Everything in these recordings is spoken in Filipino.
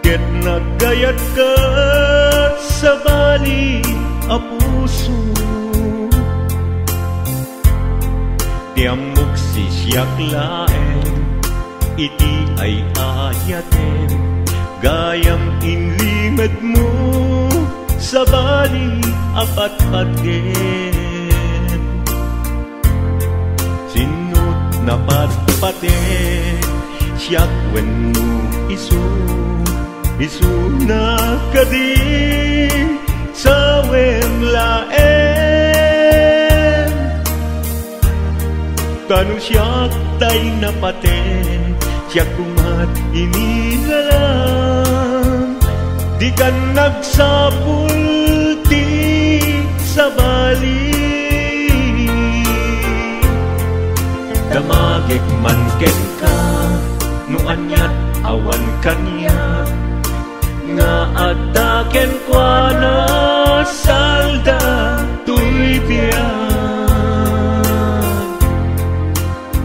ket nagayat ka sa bali a puso. Tiamok si siyak laeng, iti ay ayaten, gayam inlimed mo sa bali apat-patgen. Sinut na patpaten, siyak wenno isu na kading sa wemlaen. Kanu siyak tay napaten, siyak kumat inilalang, di kan nagsapul ti sa bali. Damagek man ken ka, no anyat awan kanya, nga ataken kwa na salda tuy biyan.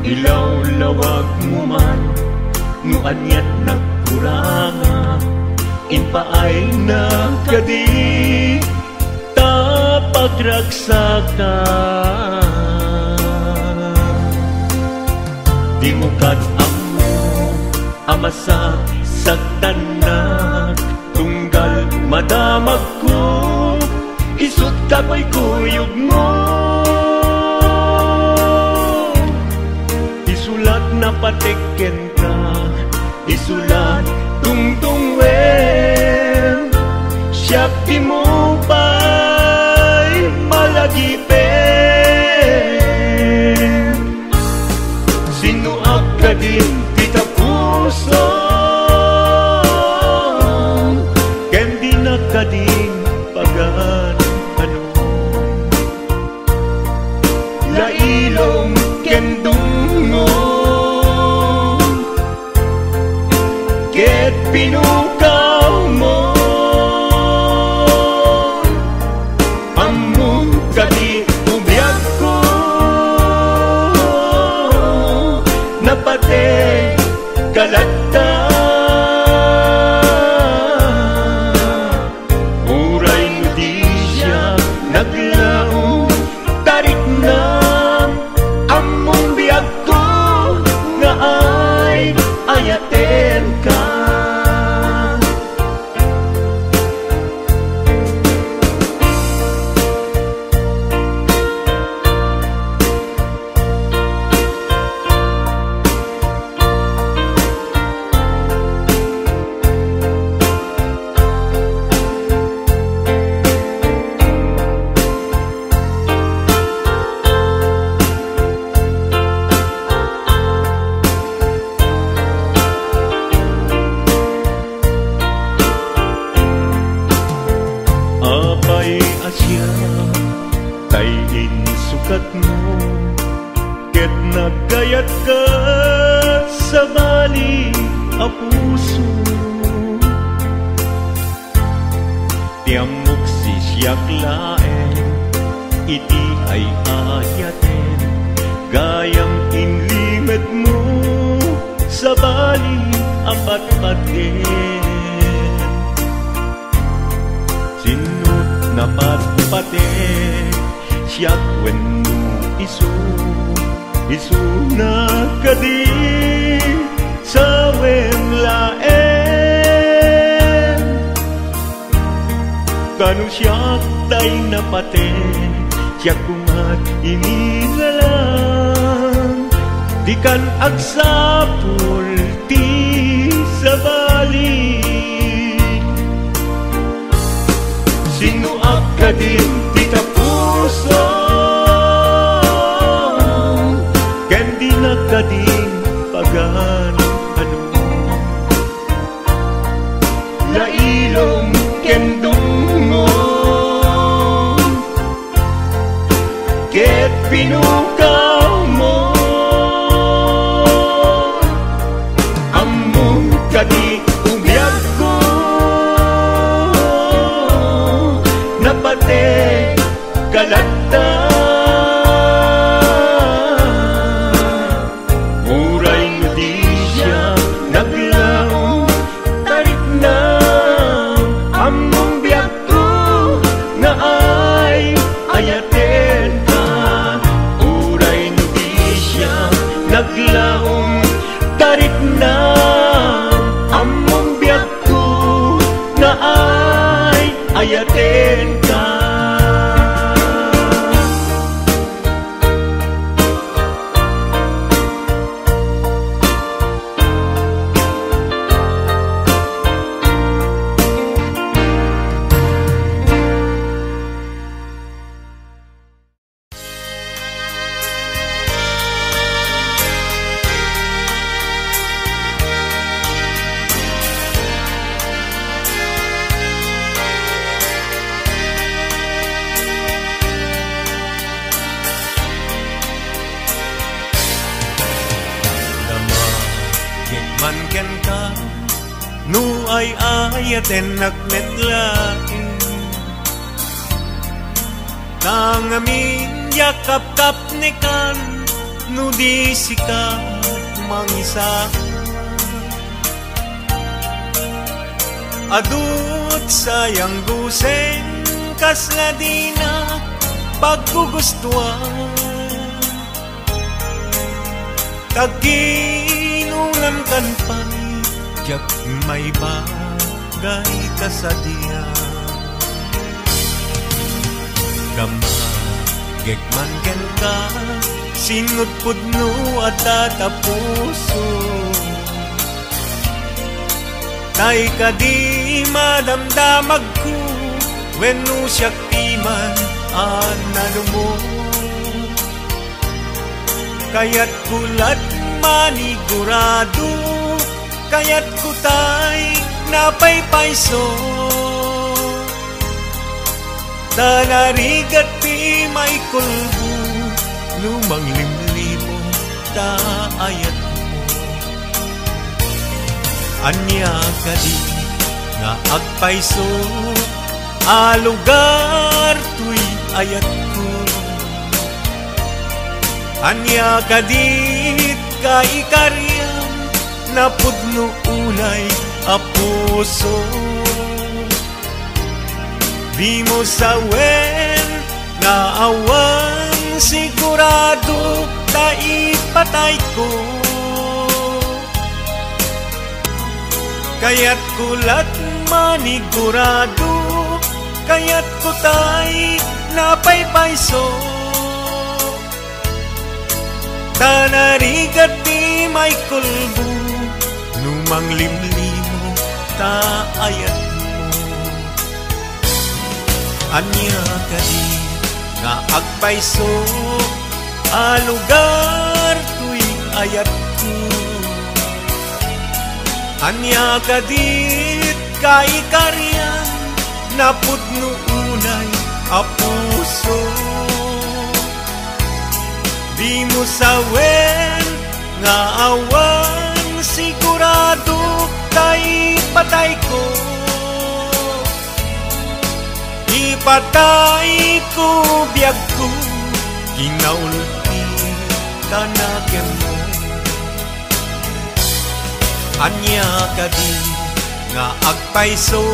Ilaw-lawag mo man, no anyat nagkuranga, inpaay na kadi tapagragsakan. Di mo kat-amo amasak saktanak, tunggal madamag ko, isut kapoy kuyog mo. Isulat na patikken ka, isulat tungtungwen, siyak di mo ba'y malagipen. Sinuag ka din kita puso, ken di na kading pagan ano. Lailong ken dungo, ket pinukaw mo, among kadi ubiyag ko, napate kalagta. Uray mo di siya naglaong, tarik na among biyag ko, nga ay ayaten ka. Apay asya tayin sukat mo, ket nagayat ka sa bali a puso. Tiamok si siyak laeng, iti ay ayaten, gayam inlimed mo sa bali apat-patgen. Sinut na patpate, siyak wenno isu na kadi sa wemlaen. Kanu siyak tay napaten, siyak kumat inilalang, di kan agsapul ti sa bali. Sinuag ka din kita puso, ken di na kading pagan ano. Lailong ken dungo, ket pinukaw mo, among kadi ubiyag ko, napate kalagta. Uray mo di siya naglaong, tarik na ayaten ka. Manken ka, nu ay ayaten nakmetlain. Nang amin yakap-kap ni kan, nu di sikat mangisa. Adut sayang guseng kasla di na paggugustuhan. Taginulam kan pa'y jak may bagay kasadian. Gamagek man ken ka, sinutpud no at tatapuso. Tay ka di madamdamag ko, wenno siya timan anano mo. Kaya't kulat manigurado, kaya't kutay napaypayso. Tanarigat pi may kulbo, lumang limlimo taayat mo. Anya ka di nga agpayso, alugar tuy ayat ko. Anya kadit kaikariam na pudno unay a puso. Di mo sawen nga awan sigurado ta ipatay ko. Kaya't kulat manigurado, kaya't kutay napaypayso. Tanarigat di may kulbo, numang limlimo taayat mo. Anya ka di nga agpayso, alugar tuy ayat ko. Anya ka dit kaikarian, napudno unay a puso. Di mo sawen nga awan sigurado tay patay ko. Ipatay ko biyag ko, kinaulti tanakem mo. Anya ka di nga agpayso,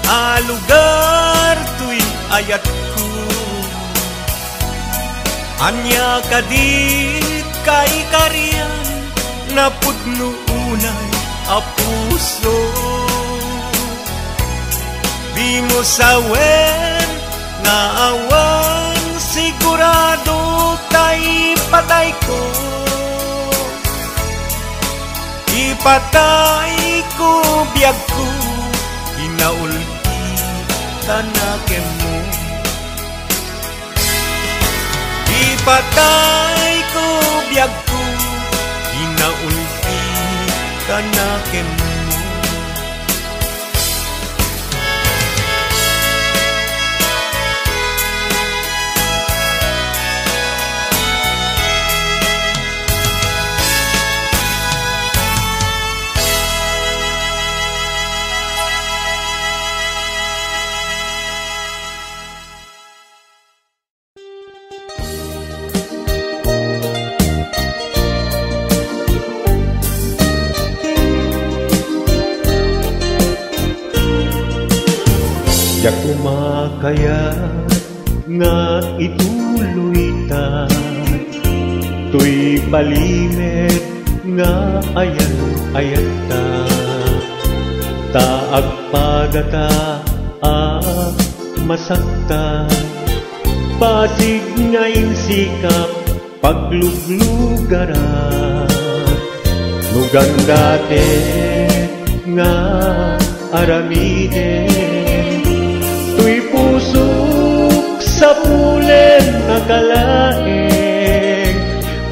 alugar tuy ayat ko. Anya kadit kaikarian, napudno unay a puso. Di mo sawen nga awan sigurado tay patay ko. Ipatay ko biyag ko, kinaulti tanakem mo. Ipatay ko biyag ko, kinaulti tanakem mo. Yak kumakaya nga ituloy ta, tuy palimet nga ayan ta. Taag pagata masaktan. Pasig ngayon sikap pagluglugaran, nugang dati nga aramiden. Tuy pusok sa pulen nakalaeng,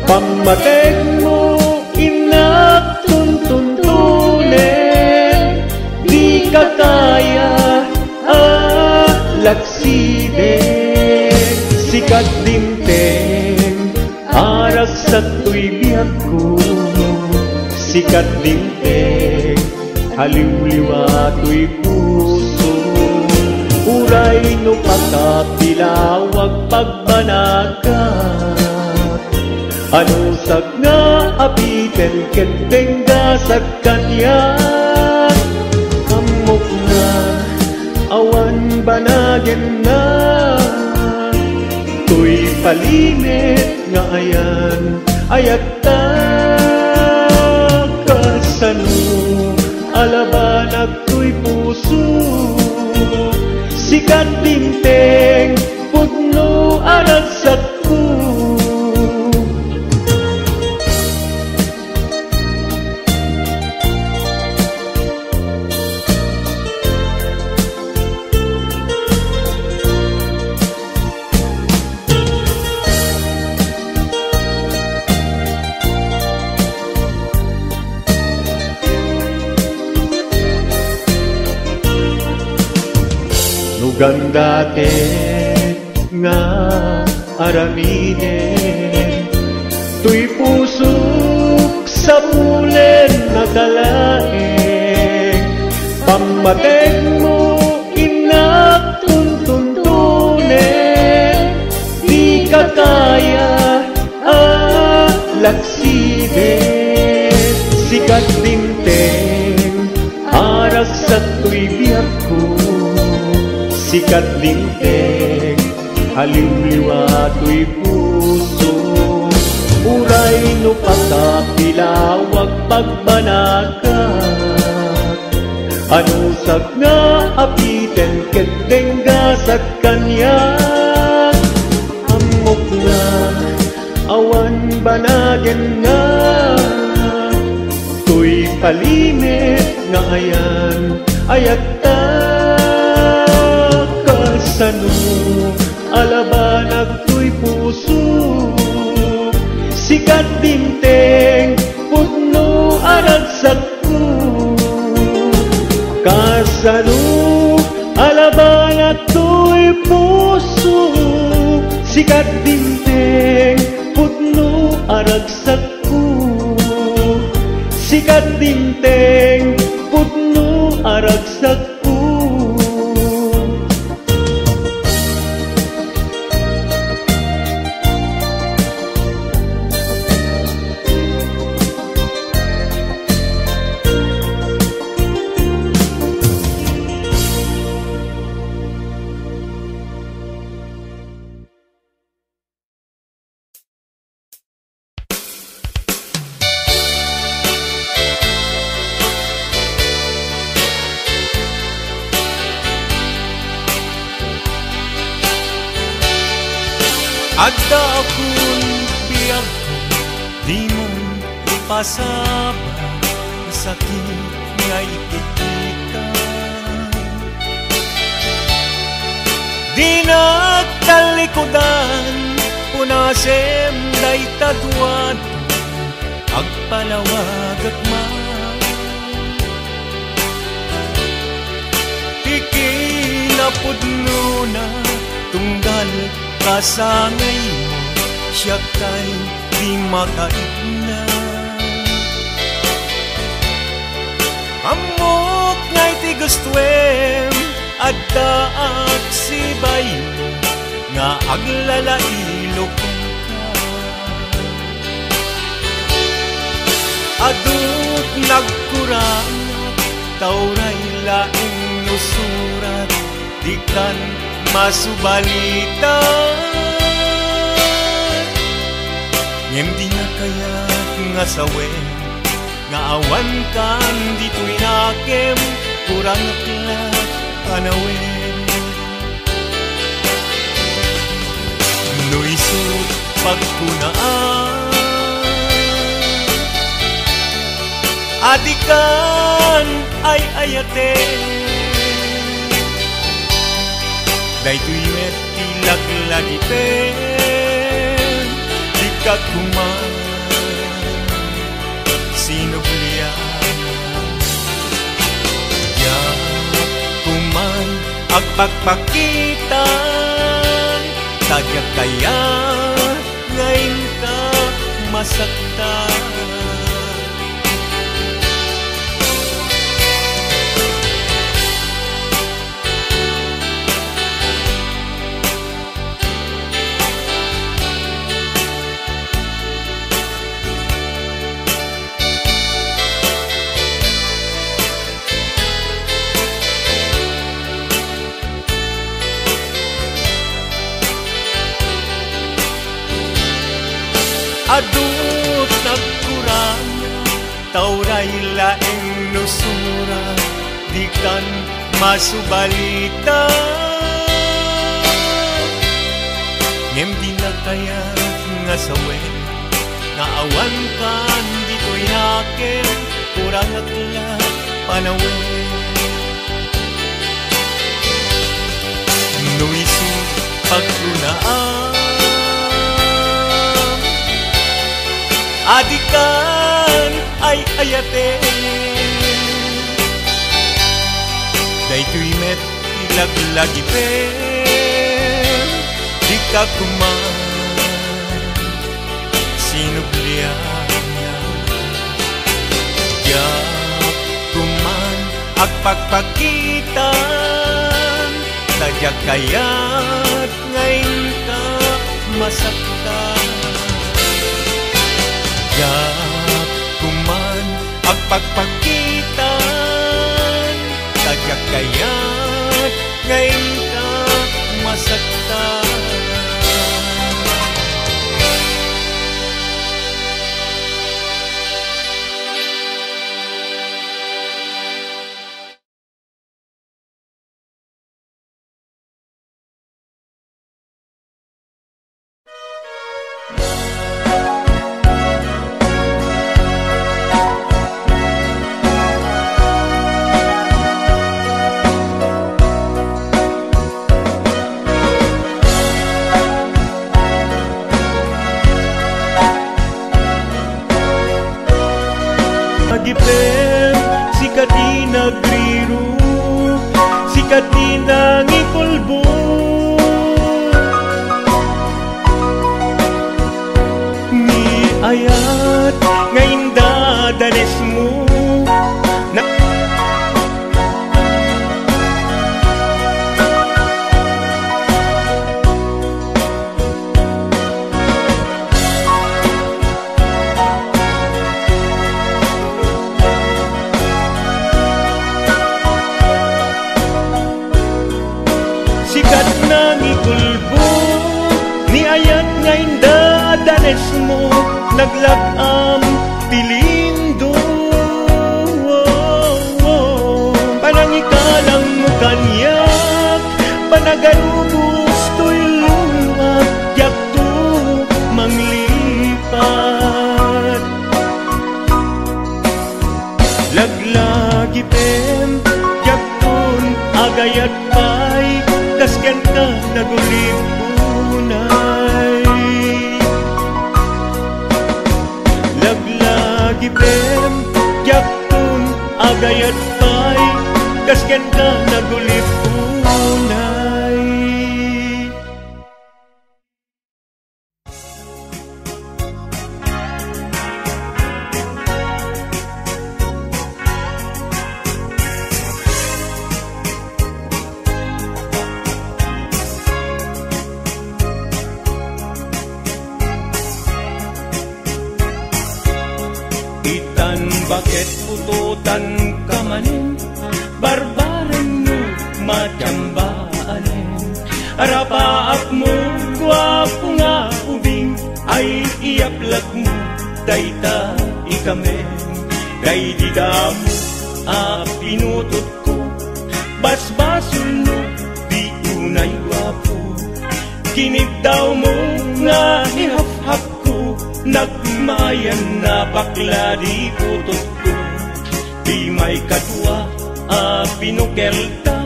pamatek mo inak tuntuntunen. Di ka kaya laksiden, sikat dinteng arak sa tuy biyak ko. Sikat dinteng haliw-liwa tuy puso. Uray no pagkapilawag pagbanagat, anusag nga apiten keteng gasag kanya. Amok na awan banagen na, tuy palimit nga ayan ayat ta. Kasano alabanag tuy puso, sikat dinteng pudno aragsak ko. Nugang dati nga aramiden, tuy pusok sa pulen nakalaeng. Pamatek mo inak tuntuntunen, di ka kaya laksiden. Sikat dinteng arak sa tuy biyak ko. Sikat dinteng haliw-liwa tuy puso. Uray no pagkapilawag pagbanagat, anusag nga apiten keteng gasag kanya. Amok na awan banagen na, tuy palimit nga ayan ayat ta. Kasano alabanag tuy puso, sikat dinteng pudno aragsak ko. Kasano alabanag tuy puso, sikat dinteng pudno aragsak ko. Sikat dinteng pudno aragsak ko. Adda akong biyag ko, di mong ipasaba, sakit nga ipikita. Di nagtalikodan, punasem day tadwan, agpalawag agman. Ikinapudno na tunggal kasangay mo, siya kay di makaigna. Amok nga'y tigustwem, adda agsibay mo, nga aglalailog ka. Adut nagkurang, tauray laing nusurat, di kan masubalitan. Ngem di na kaya't nga sawen, nga awan kan dito'y nakem, kurang aklat panawen. pagkunaan. Adikan ay ayate, daytoy met tilaglagipen, di ka kuman sinublian. Ya kuman agpagpakitan, tadya kaya ngayon ka masaktan. Adut nagkuranya, tauray laeng nusura, di kan masubalita. Ngem di na kaya nga sawen, nga awan kan dito'y nakin, kurang agla panawen. Nuisu pagkunaan, adikan ay ayate, daytoy met ilaglagipen, di ka kuman sinublian. Ya kuman agpagpakitan, tadya kaya't ngayon ka masaktan. Ya kuman agpagpakitan, tadya kaya't ngayon ka masaktan. Agipem, sikat di nagriru, sikat di nangipulbo. Ni ayat ngayon dadanes mo na sikat nang ikulbo, ni ayat ngayon dadanes mo, naglagam tilindo. Panangikalang mo kanyak, panagarubos to'y luwag, yakto manglipat. Laglagipem, yakton agayat pa'y, dasgan ka nagulipunay. Laglagipem, yakton agayat pa'y, dasgan ka nagulipunay. Bakit ututan ka manin, barbaran mo matyambaanin. Arapaap mo, gwapo nga ubing, ay iaplag mo, dayta ikamen. Kay di damo, pinutot ko, basbasul mo, di unay gwapo. Kinip daw mo nga ihap Nagmayan na bakla di putot ko, di may kadwa pinukelta.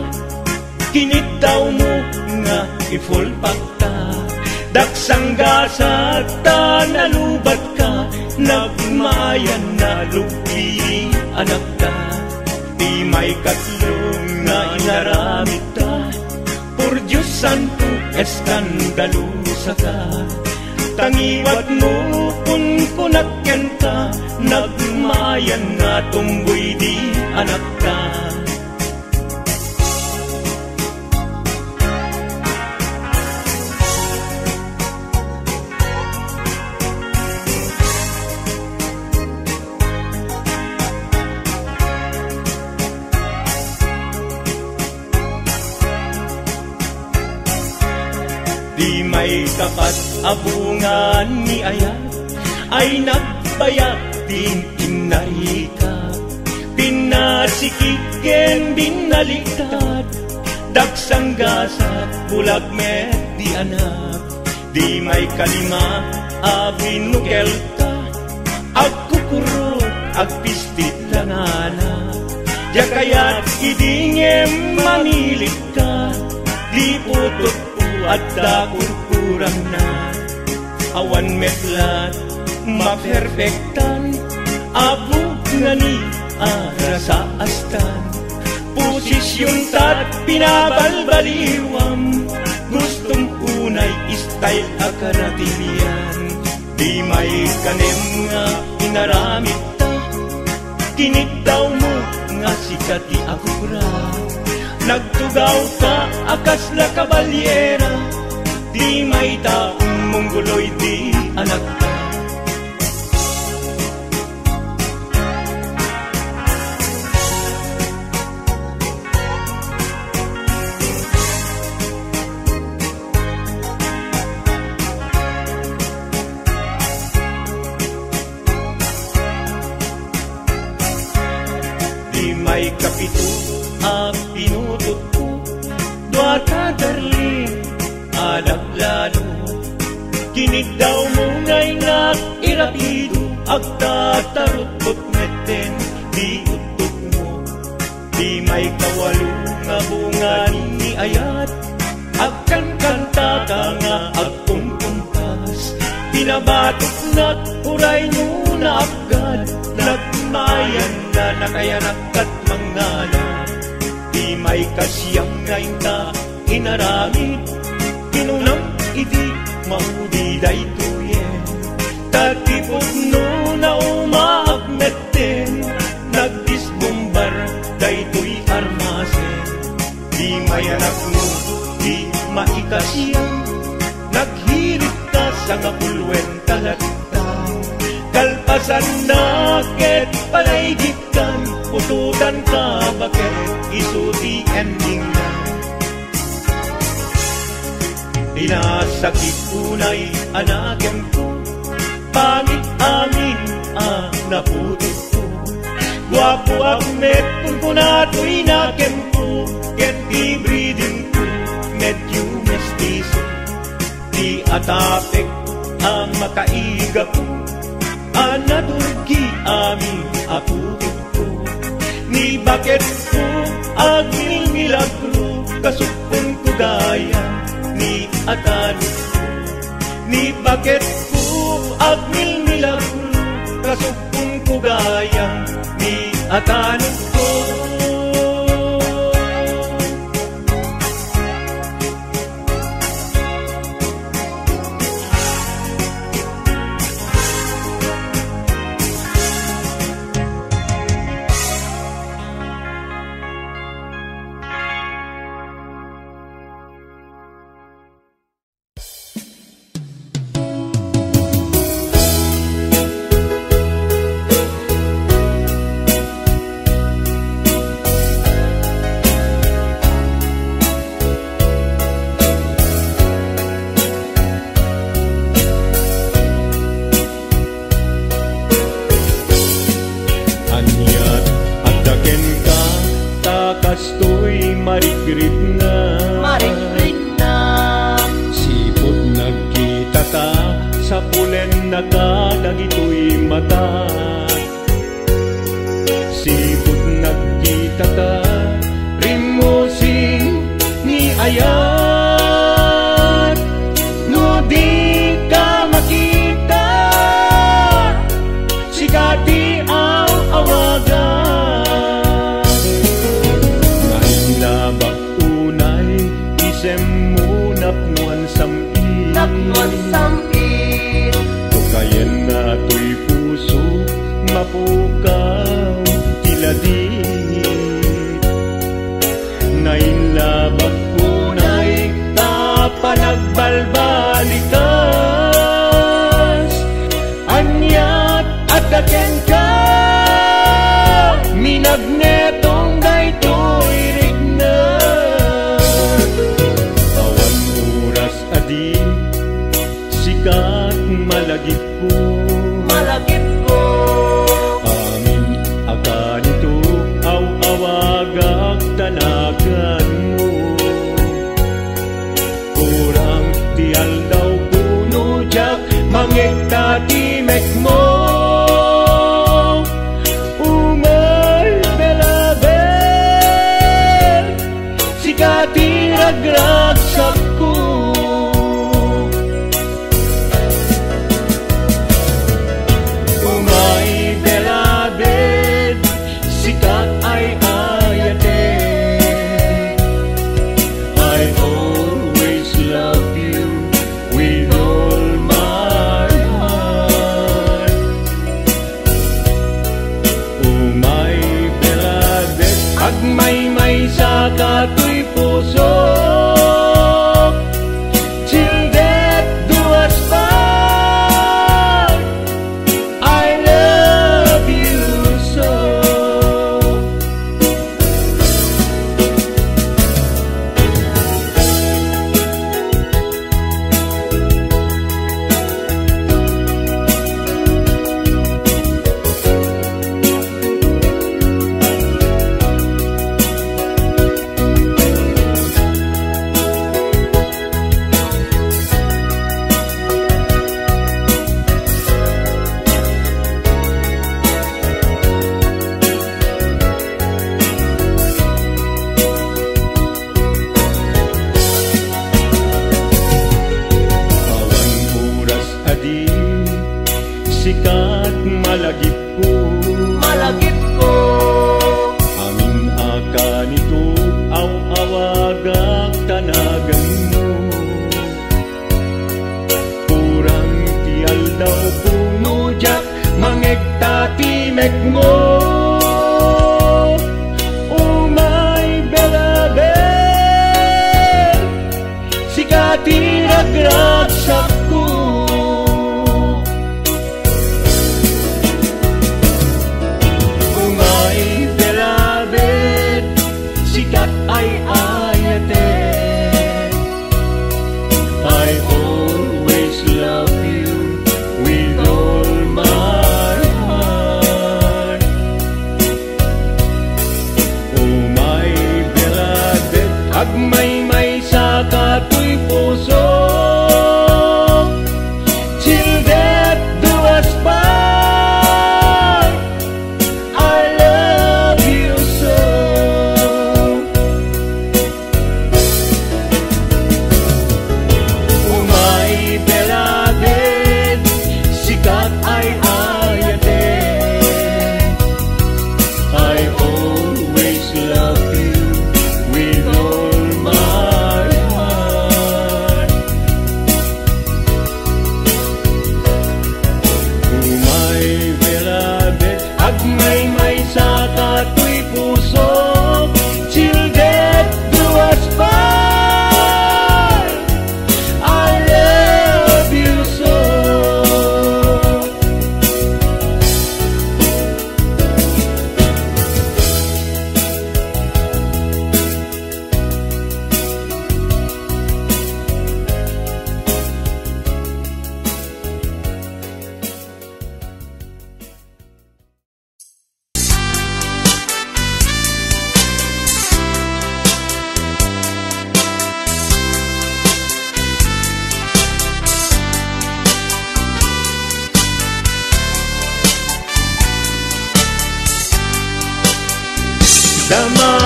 Kinitaw mo nga ifulpak ta, daksang gasat ta nalubat ka. Nagmayan na lugli anak ta, di may katlong nga inaramit ta. Por Diyos santo eskandalusa ka, tangiwat mo kung kunakyan ka. Nagmayan nga tumboy di anak ka. Di may kapat abungan ni ayat, ay nagbayat din inarika. Pinasikiken binaliktad, daksang gasat bulag met di anak. Di may kalima binukelta, agkukurot agpistit langana. Di kaya't idingem manilit ka, di putot at kurkurang na. Awan metlat maperfektan, abog nga ni sa astan. Posisyon tat pinabalbaliwam, gustong unay style akaratilian. Di may kanem nga inaramit ta, kinitaw mo nga sikat di akura. Nagtugaw ka akas na kabalyera, di may taong mongguloy di anak ka. Di may kapito pinutot ko, duwata darling anak lalo. Kinigdaw mo ngay irapido, agtatarutot meten di utok mo. Di may kawalo nga bunga ni ayat, agkan kanta ka nga agpumpuntas. Pinabatok na't uray mo na agad, nagmayan na nakayanak at manganak. Di may kasiyang ngayon ka inaramit, kinunang iti maudi daytoyen. Tatipog no na umaagmeten, nagdisbombar daytoy armasen. Di may anak mo, di maikasiyang, naghirit ka sa nga pulwen talatang. Kalpasan na ket palaygikan, ututan ka bakit isuti ending na. Dinasakit unay anakem ko, pangit amin naputot ko. Guwapo akmet kung kunato'y nakem ko, ket di breeding ko medyo mestizo. Di atapek ang makaiga ko, anadurgi amin aputot ko. Ni bakit ko agmil milagro, kasupon ko gaya ni atanot ko. Ni bakit ko agmil milagro, kasupon ko gaya ni atanot ko. Kasto'y marigrit na, sipot nagkita ta sa pulen na nakadagito'y mata. Sipot nagkita ta, rimosing ni ayat. No di ka makita, sigati ang awagan. Ngayon labak unay, isem mo napnuan samit. Napnuan samit. Tukayan na to'y puso, mapukaw tiladit. Nainlabag kunay, tapanagbalbalikas. Anyat at daken ka, minagnetong daytoy rignat. Awan oras adi, sikat malagip ko. Malagip ko. Amin akanito, aw-awagag tanagan mo. Kurang tial daw puno jak, mangekta timek mo. Umay belabel, sikati ragragsak ko. Umay belabel, sikat ay ayate. I always love you with all my heart. Umay belabel, agmay-may sa kato'y puso. Till death do us part, I love you so. Sikat malagip ko. Malagip ko. Amin akanito, aw-awagag tanagan mo. Kurang tial daw puno jak, mangekta timek mo. Umay belabel, sikati ragragsak ko. Sikat ay ayate. I always love you with all my heart. Oh my beloved, agmay-may sa kato'y puso. Till death do us part, I love you so.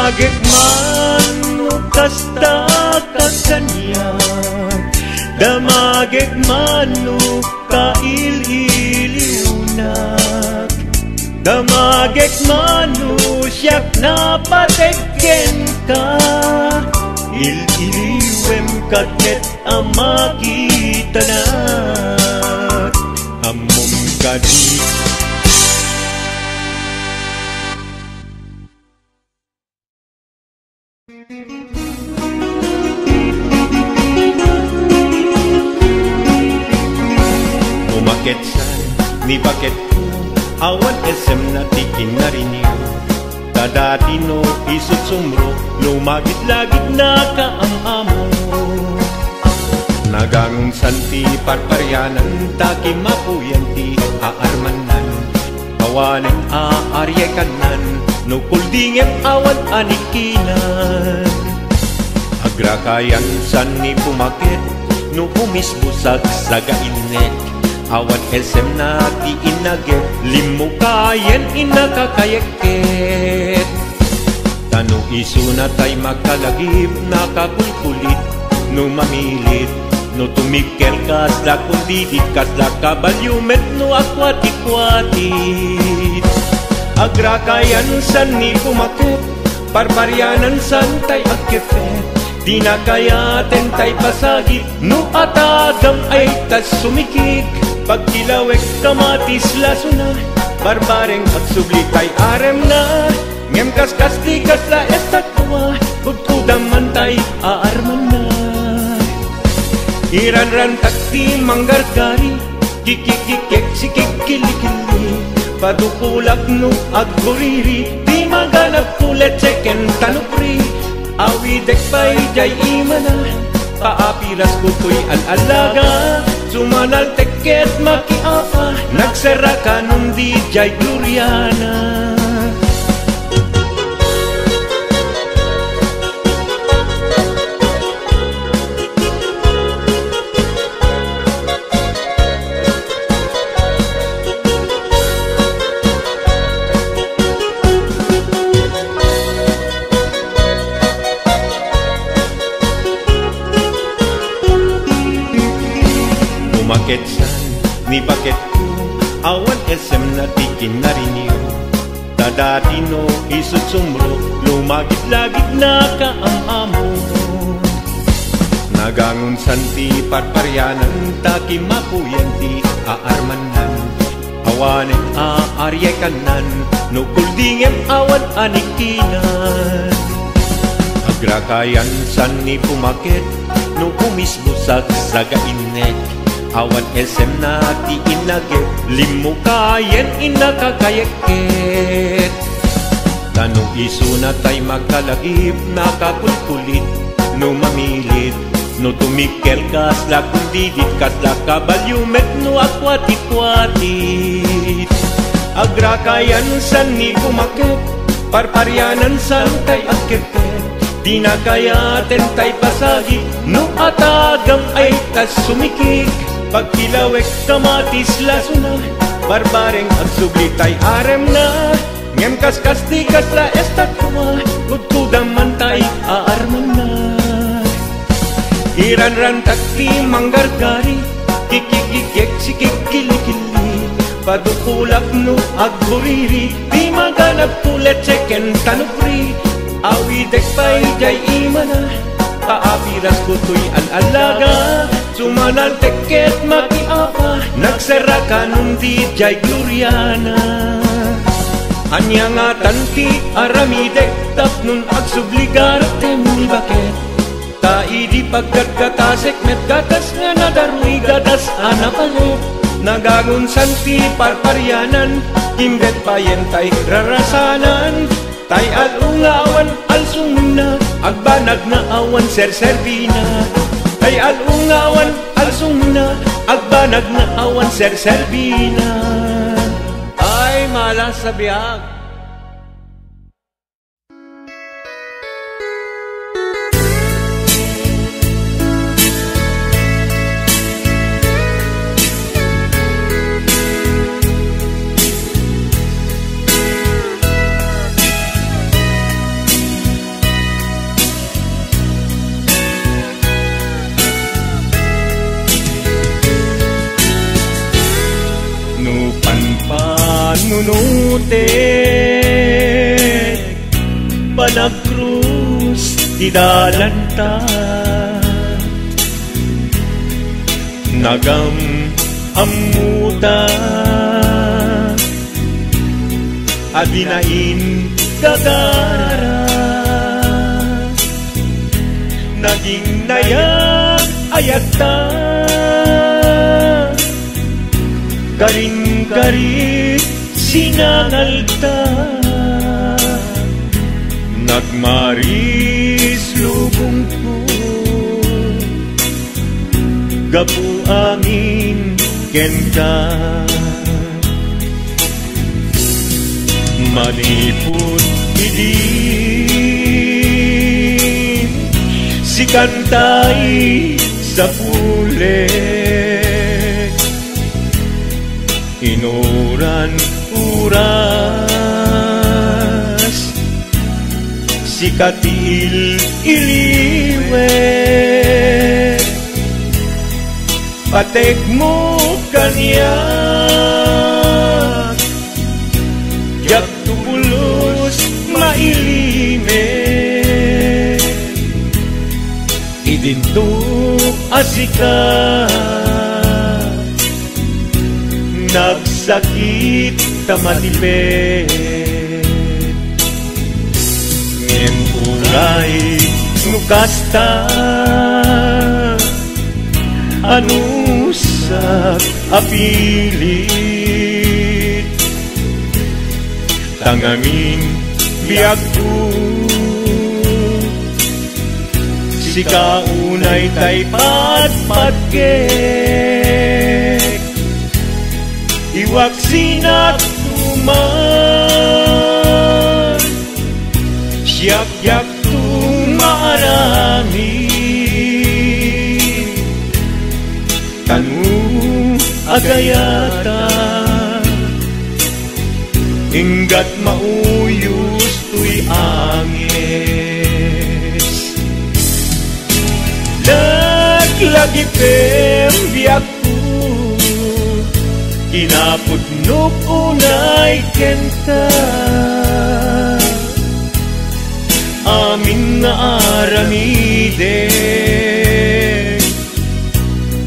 Damagit man kasta kakanyan, damagit man kaililiunak, damagit man siyak napategken ka, ililiwem kaket amakita na amom kadi. Umaketsan ni bakit ko awan SM na tikin na rin niyo, kadati no isut sumro lumagit-lagit na kaamamo, nagangon santi parparyanan taki mapuyanti aarmanan, awanen aarye kanan no kuldingem awan anikinan, agrakayan san ni pumakit no umisbusak sa gainet, awan SM na ti inagit limukayen inakakayeket, tano isu na tay makalagip nakakulkulit no mamilit no tumikel kasla kundidit kasla kabalyumet no akwati-kwatit, agrakayan san ni pumakit parparyanan san tay akifet, di na kaya tentay pasagit no atagam ay tas sumikik, pagkilawek kamatis laso na, barbareng agsublitay arem na, ngem kaskas di kasla estatwa, kudkudam mantay aarman na, iranran takti manggargari, kikikikik sikikili-kili, padukulak no agburiri, di maganap kulet seken tanupri, awidek pa'y jay imana, paapiras kuto'y al-alaga, sumanal teket makiapa, nagsara ka nung di jay Gloriana. Umaketsan ni bakit ko awan SM na tikin na rin niyo, kadati no isut sumro lumagit-lagit na kaamamo, nagangon santi parparyanan taki mapuyanti aarmanan, awanen aarye kanan no kuldingem awan anikinan, agrakayan san ni pumakit no umisbusak sa gainet, awan SM na ti inagit limukayen inakakayeket, tanong isu na tay magkalagip nakakulkulit no mamilit no tumikel kasla kundidit kasla kabalyumet no akwati-kwatit, agrakayan san ni pumakit parparyanan san tay akepet, di na kaya tentay pasagit no atagam ay tas sumikik, pagkilawek kamatis laso na, barbareng agsublitay arem na, ngem kaskas di kasla estatwa, kudkudam mantay aarman na, iranran takti manggargari, kikikikik sikikili-kili, padukulak no agburiri, di maganap kulet seken tanupri, awidek pa'y jay imana, paapiras kuto'y al-alaga, sumanal teket makiapa, nagsara ka nung di jay Gloriana, anya nga tanti aramidek tap nun agsubligar temni bakit, taidi paggatgatasek met gatas nga nadaruy gatas anapalit, nagagun santi parparyanan, kimbet payentay rarasanan, tay alungawan alsungna, agbanag na awan serservina, tay alungawan alsungna, agbanag na awan serservina, ay malas sa biyag. panunutek panagkrus ti dalanta nagam amuta adinain gagara naging nayak ayata karing-karit sinangalta nagmaris lubong ko gapu angin kenta manipod idin si kantay sa pule inuran uras si katil iliwet patek mo kanya yak tubulos mailime idinto asika nagsakit tamatipet ngem uray nukasta anusak apilit tangamin biag ko si kaunay tay patpatgek iwak sinat tuman siyak-yak tumarami kanu agayata hinggat mauyos tuy angis lagi pembiak kinapudnok unay kenta amin nga aramide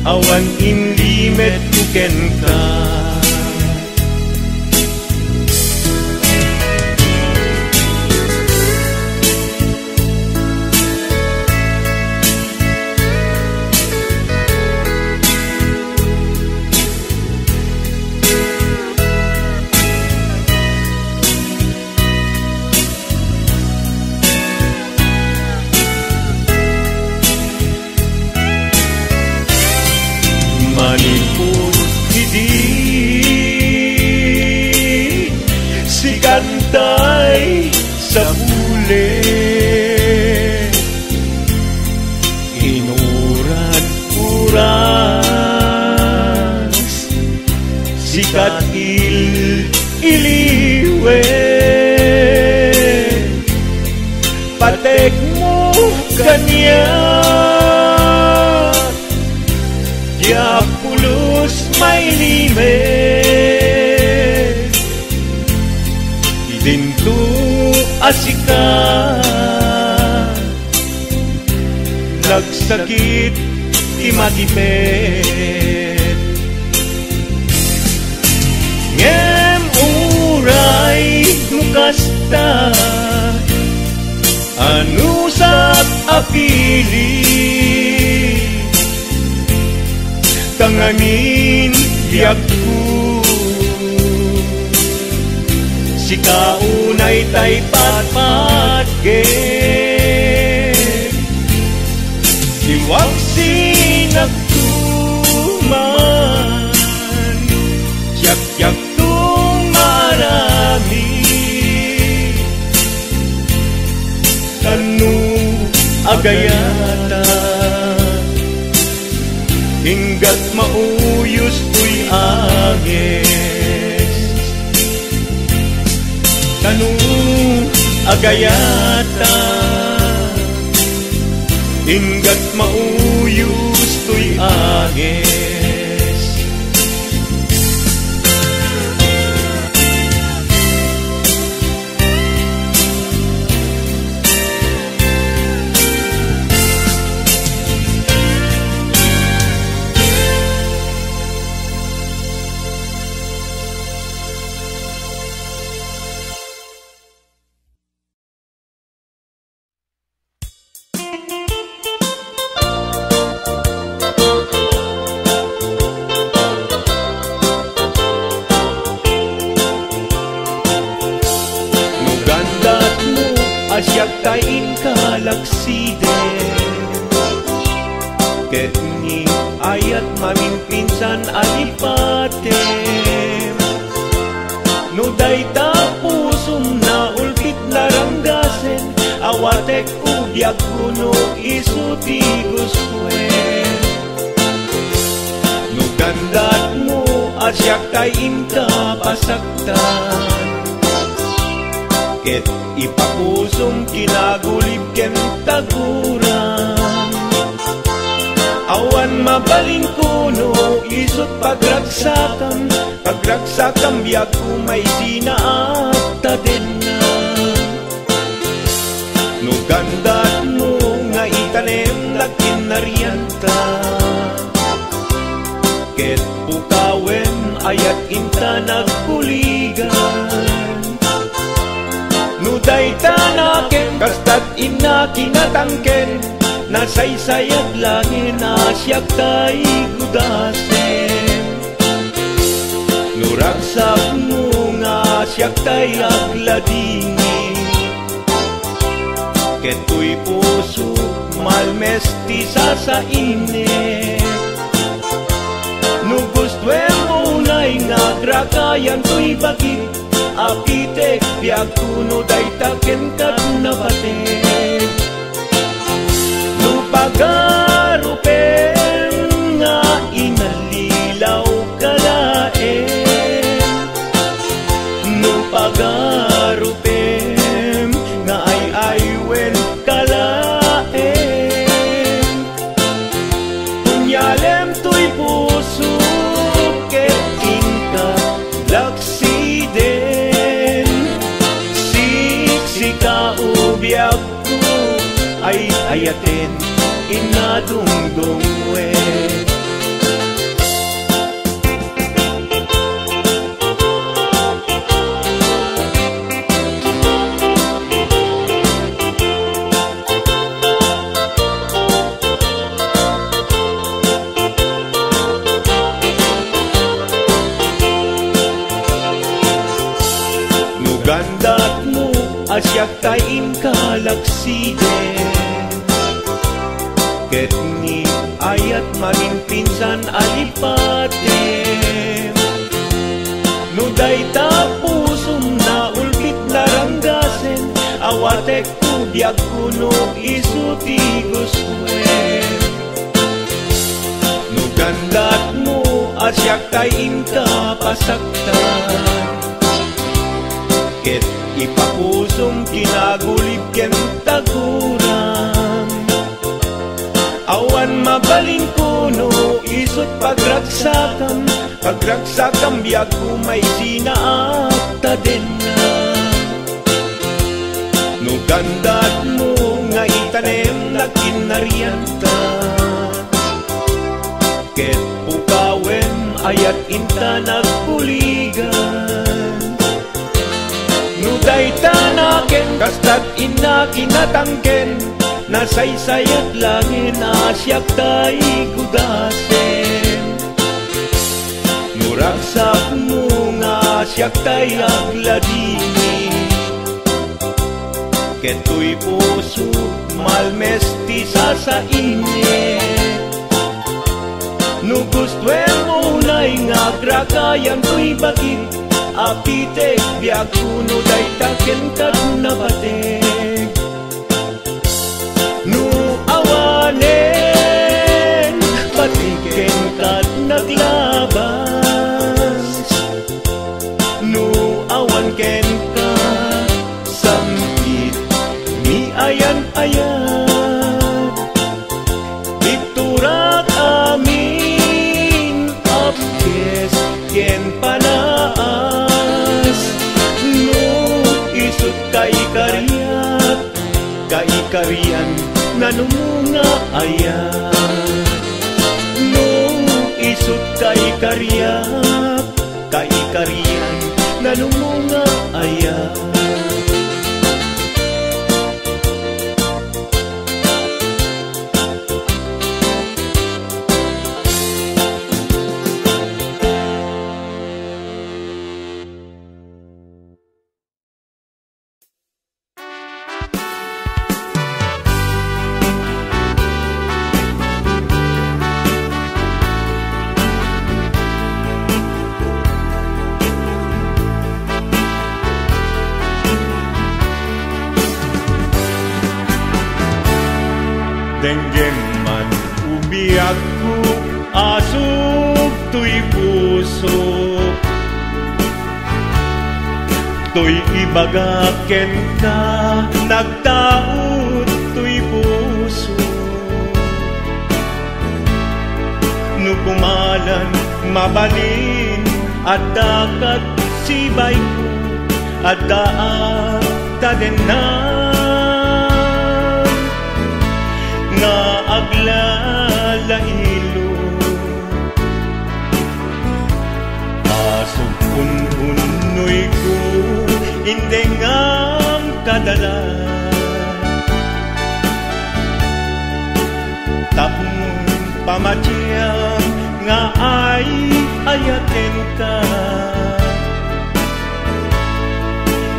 awan inlimet kuken ka manipod hindi si kantay sa pule inuran uras si katil iliwe patek mo kanya ya pulos may lime idinto asika nagsakit imatipet ngem uray nukasta anusap apili tanganin biag ko si kaunay tay patpatgek iwag sinagtuman yak-yak tumarami kanu agayata hinggat mauyos tuy agis kanu agayata hinggat mauyos tuy agis galaksiden. Ket ni ayat maminpinsan alipatem. No dayta pusum na ulpit laranggasen, awatek ubyak kuno isuti guswen. No gandat mo asyak tayin ka pasaktan, ket ipapusum kinagulib ken taguran. Awan mabaling kuno isut pagragsakam, pagragsakam biyak umay sinaakta din na. No gandat mo nga itanem lakin naryanta, ket pukawen ayat inta nagpuligan. No dayta naken kastat ina kinatangken, nasaysayat langin asyak tay gudasen. Nuragsak mo nga asyak tay agladingin, keto'y puso malmesti sa init. No gustwem unay nga grakayan to'y bagit, apitek biag kuno daytaken kat nabatek. Pagarupen nga inalilaw kalaen, no pagarupen nga ay-aywen kalaen. Kunyalem to'y puso ket inka laksiden, siksika ubyak ko ay ayaten inadungdung we. Nugandat mo asyak tayin kalaksiden, ket ni ayat maminpinsan alipatem. No dayta pusum na ulpit laranggasen, awatek ubyak kuno isuti guswen. No gandat mo asyak tayin ka pasaktan, ket ipapusum kinagulib ken taguran. Awan mabaling kuno isut pagragsakam, pagragsakam biag umay sinaakta din na. No gandat mo nga itanem lakin naryanta, ket pukawen ayat inta nagpuligan. No dayta naken kastat ina kinatangken, nasaysayat langin asyak tay gudasen. Nuragsak mo nga asyak tay agladingin, keto'y puso malmesti sa init. No gustwem unay nga grakayan to'y bagit, apitek biag kuno daytaken kat nabatek. No awanen patiken kat naglabas, no awan ken ka sampit ni ayan-ayan. Iturak amin apkes ken panaas, no isut kay karyat, kay karyan nanumunga ayan. No isut kay karyak, kay karyan nanumunga ayan. Denggem man ubiag ko asog tuy puso tuy ibagaken ka nagtaot tuy puso nukumalan mabalin at dakat sibay ko at daat tadenan nga aglalailo asog ununoy ko indengam kadala tapnon pamatyang nga ay ayaten ka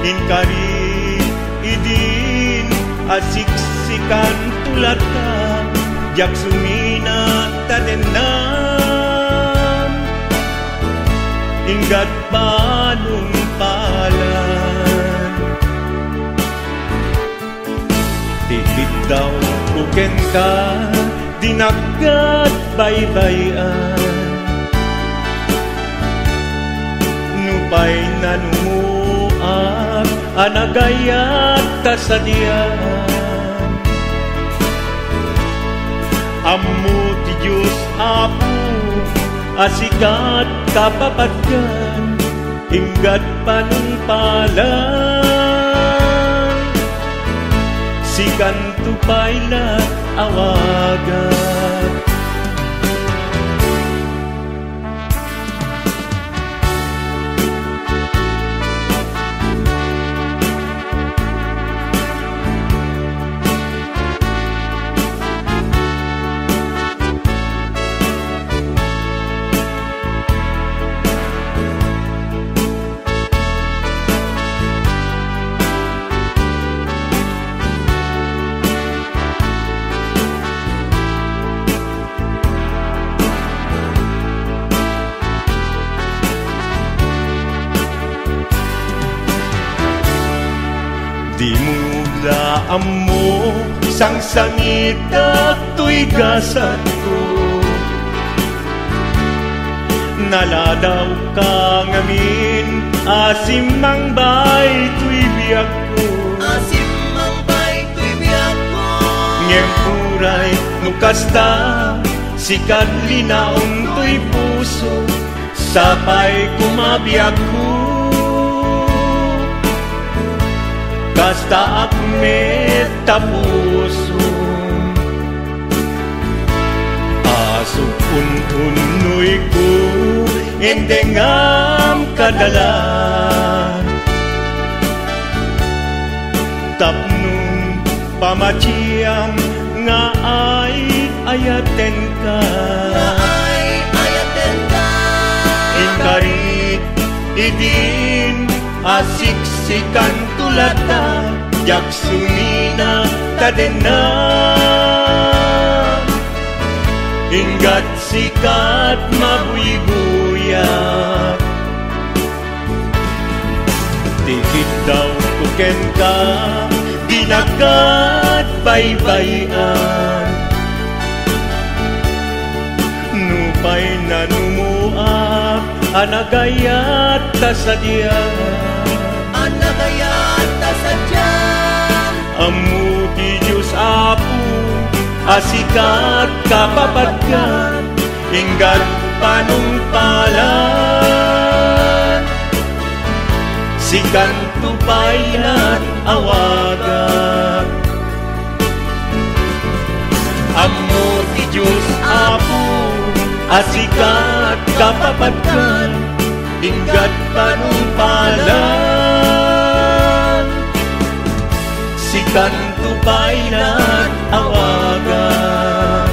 inkari idin asiksikan tulat ka jak sumina tadenan inggat balong palan tikit daw kuken ka dinagat baybayan nupay nanumuak anagayat tasadian ammo ti Diyos Apo asikat kapapatgan inggat panungpalan sikan tupayla awagan di mo daan mo sang sangit at tuy gasat ko naladaw ka ngamin asimang bay tuy biyak ko Asimang bay tuy biyak ko ngem puray nukasta sikat linaon tuy puso sapay kumabiyak ko kasta akmet tapuso asog ununoy ko endengam kadala tapnong pamatyam nga ay ayaten ka ay ayaten ka inkarit idin asiksikan tulata jak sumina tadena inggat sikat mabuyguyak tikit daw kuken ka dinagat baybayan nupay nanumuak anagayat tasadyan anagayat tasadyan ammo ti Diyos Apo asikat kapapatgan inggat panungpalan sikan tupaylan awagan ammo ti Diyos Apo asikat kapapatgan inggat panungpalan sikan tupaylan awagan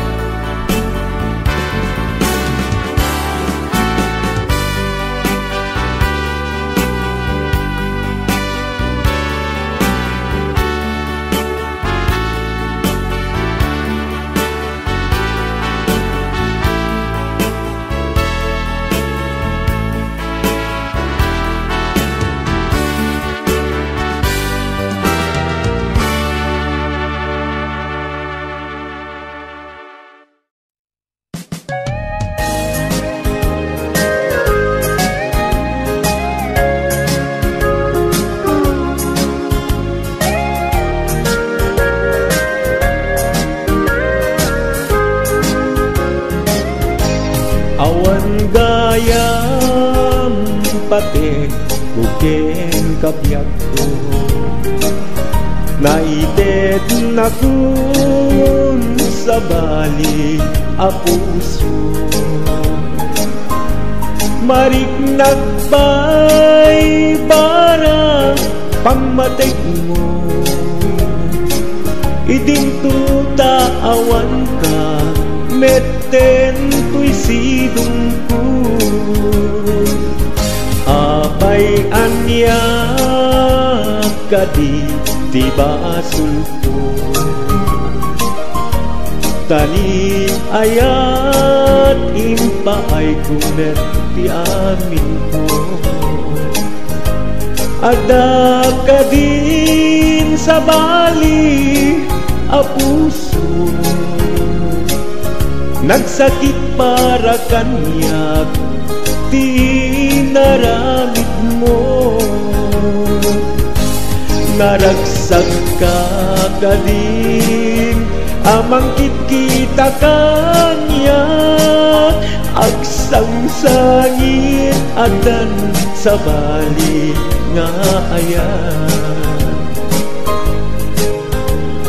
Awan gayam pati kuken kabiyak ko, naited na kun sa bali a puso. Marik nagbay para pamatig mo, idintuta awan ka meten tuy sidong ko. Abay anya kadi tiba sulpo, tani ayat impaay kumet ti amin ko. Ada kadin sa bali a puso, nagsakit para kanyak ti naramid mo. Naragsak ka kadin amang kita kanyak, agsang sangit adan sa bali nga ayan.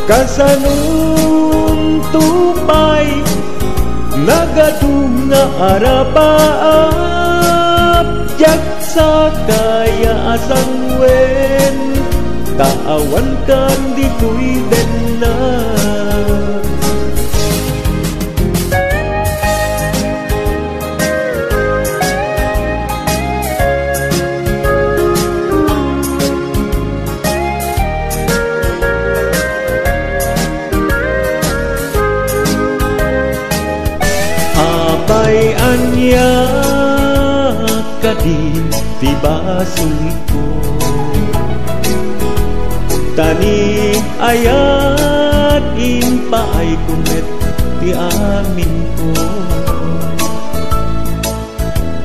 Kasanong tupay nagadung nga arapaap, yak sa kaya asang wen, taawan kan dito'y den na. Abay anya kadin tiba sulpo, tani ayat impaay kumet ti amin ko.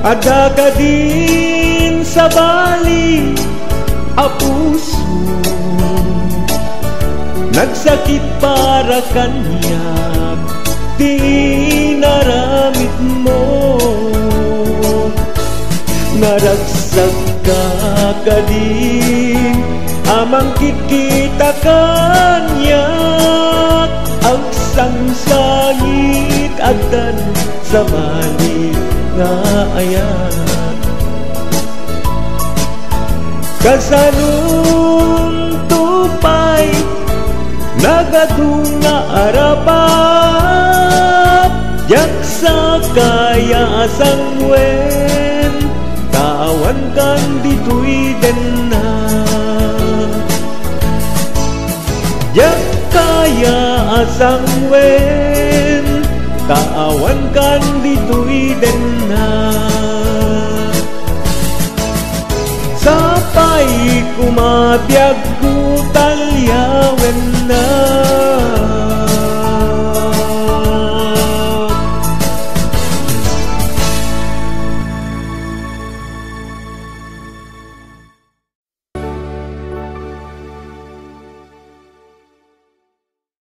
Ada kadin sa bali a puso, nagsakit para kanyak ti naramid mo. Naragsak ka kadin amang kita kanyak, agsang sangit adan sa bali nga ayan. Kasanong tupay nagadung nga arapap, yak sa kaya asang wen, taawan kan dito'y den na. Yak kaya asang wen, taawan kan dito'y den na. Sapay kumabiyag ko talyawen